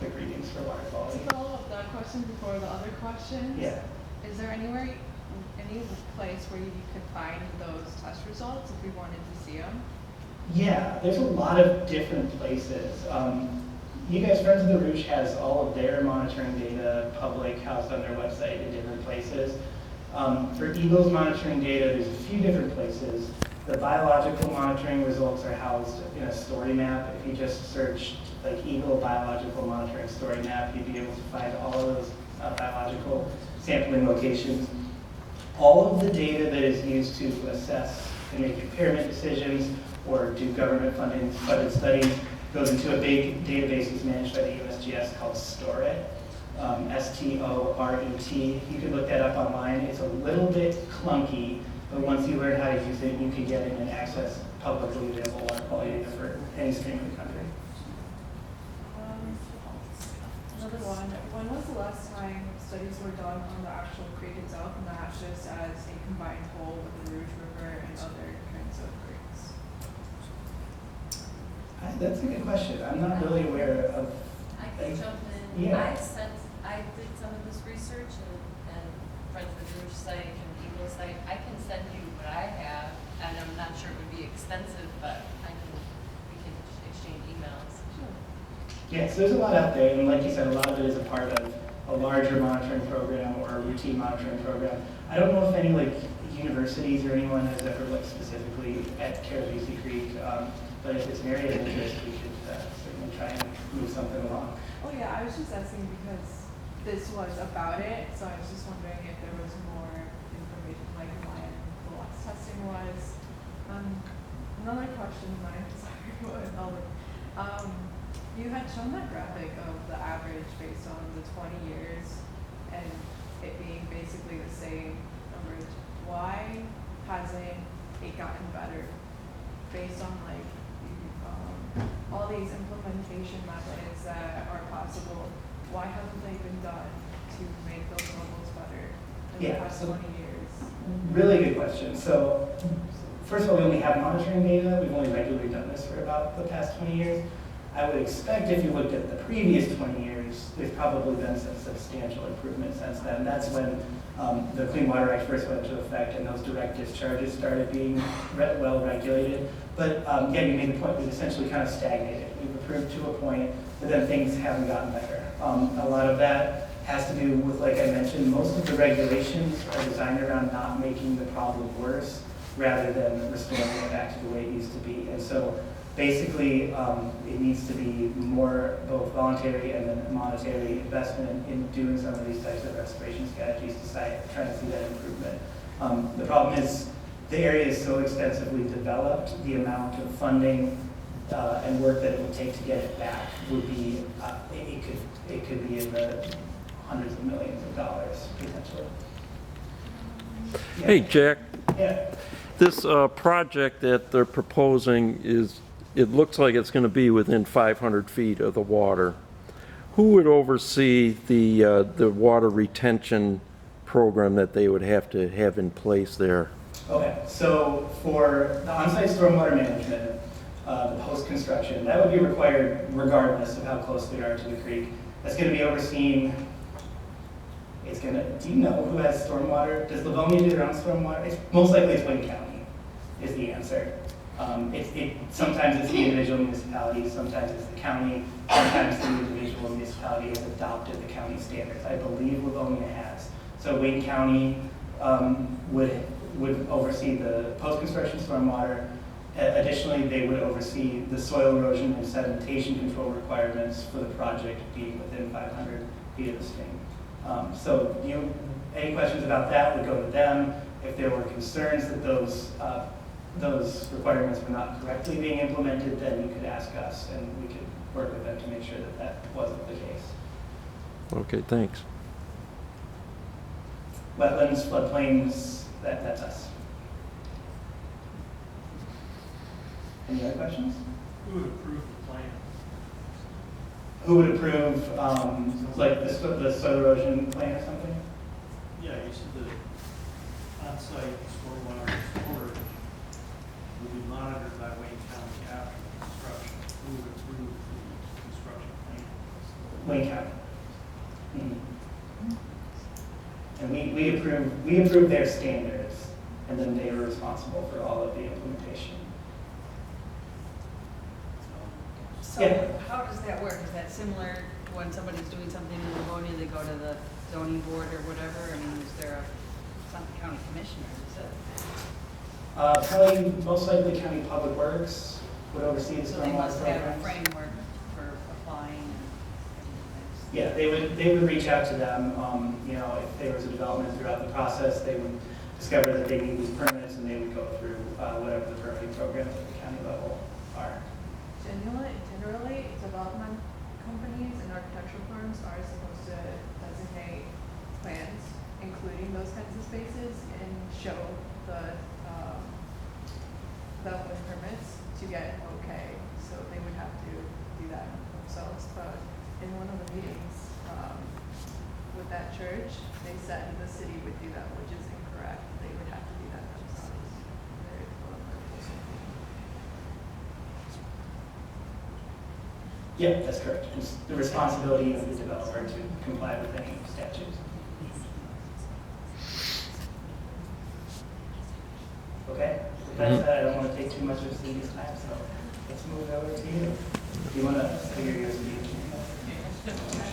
atmospheric readings for water To quality. follow up that question before the other questions, Yeah. is there anywhere, any place where you could find those test results if we wanted to see them? Yeah, there's a lot of different places. You guys, Friends of the Rouge has all of their monitoring data public, housed on their website in different places. For Egle's monitoring data, there's a few different places. The biological monitoring results are housed in a story map. If you just search like Egle biological monitoring story map, you'd be able to find all of those biological sampling locations. All of the data that is used to assess and make impairment decisions or do government funded studies goes into a big database that's managed by the USGS called STORET, S-T-O-R-E-T. You can look that up online. It's a little bit clunky, but once you learn how to use it, you can get it and access publicly available water quality data for any stream in the country. Another one, when was the last time studies were done on the actual creek itself, not just as a combined whole with the Rouge River and other kinds of creeks? That's a good question. I'm not really aware of. I can jump in. Yeah. I did some of this research and Friends of the Rouge site and Eagle site. I can send you what I have, and I'm not sure it would be extensive, but we can exchange emails. Sure. Yeah, so there's a lot out there, and like you said, a lot of it is a part of a larger monitoring program or a routine monitoring program. I don't know if any like universities or anyone has ever looked specifically at Caribisi Creek, but if it's an area of interest, we could certainly try and move something along. Oh yeah, I was just asking because this was about it, so I was just wondering if there was more information, like when the last testing was. Another question, mine, sorry, you had shown that graphic of the average based on the 20 years and it being basically the same numbers. Why hasn't it gotten better based on like all these implementation methods that are possible? Why haven't they been done to make those levels better in the past 20 years? Really good question. So first of all, we only have monitoring data. We've only regularly done this for about the past 20 years. I would expect if you looked at the previous 20 years, there's probably been some substantial improvement since then. That's when the Clean Water Act first went into effect and those direct discharges started being well regulated. But yeah, you made the point, we've essentially kind of stagnated. We've improved to a point, but then things haven't gotten better. A lot of that has to do with, like I mentioned, most of the regulations are designed around not making the problem worse rather than restoring it back to the way it used to be. And so basically, it needs to be more both voluntary and then monetary investment in doing some of these types of restoration strategies to try to see that improvement. The problem is the area is so extensively developed, the amount of funding and work that it would take to get it back would be, it could be in the hundreds of millions of dollars potentially. Yeah. Hey, Jack. Yeah. This project that they're proposing it looks like it's going to be within 500 feet of the water. Who would oversee the water retention program that they would have to have in place there? Okay, so for the on-site stormwater management, the post-construction, that would be required regardless of how close we are to the creek. That's going to be overseen. Do you know who has stormwater? Does Livonia do their own stormwater? Most likely it's Wayne County is the answer. Sometimes it's the individual municipality, sometimes it's the county, sometimes the individual municipality has adopted the county standards. I believe Livonia has. So Wayne County would oversee the post-construction stormwater. Additionally, they would oversee the soil erosion and sedimentation control requirements for the project being within 500 feet of the stream. So any questions about that would go to them. If there were concerns that those requirements were not correctly being implemented, then you could ask us and we could work with them to make sure that that wasn't the case. Okay, thanks. Wetlands, floodplains, that's us. Any other questions? Who would approve the plan? Who would approve, like the soil erosion plan or something? Yeah, you said the on-site stormwater storage will be monitored by Wayne County after construction. Who would approve the construction plan? Wayne County. Mhm. And we approved their standards, and then they were responsible for all of the implementation. So Yeah. how does that work? Is that similar to when somebody's doing something in Livonia, they go to the zoning board or whatever? I mean, is there a, it's not the county commissioner, is it? Probably most likely County Public Works would oversee the So they stormwater must have a programs. framework for applying and everything. Yeah, they would reach out to them, you know, if there was a development throughout the process, they would discover that they need these permits, and they would go through whatever the permitting programs at the county level are. Generally, development companies and architectural firms are supposed to designate plans, including those kinds of spaces, and show the development permits to get okay. So they would have to do that themselves. But in one of the meetings with that church, they said the city would do that, which is incorrect. They would have to do that themselves. Their development or something. Yeah, that's correct. It's the responsibility of the developer to comply with any statutes. Okay, with that said, I don't want to take too much of Cindy's time, so let's move it over to you. Do you want to figure yours out?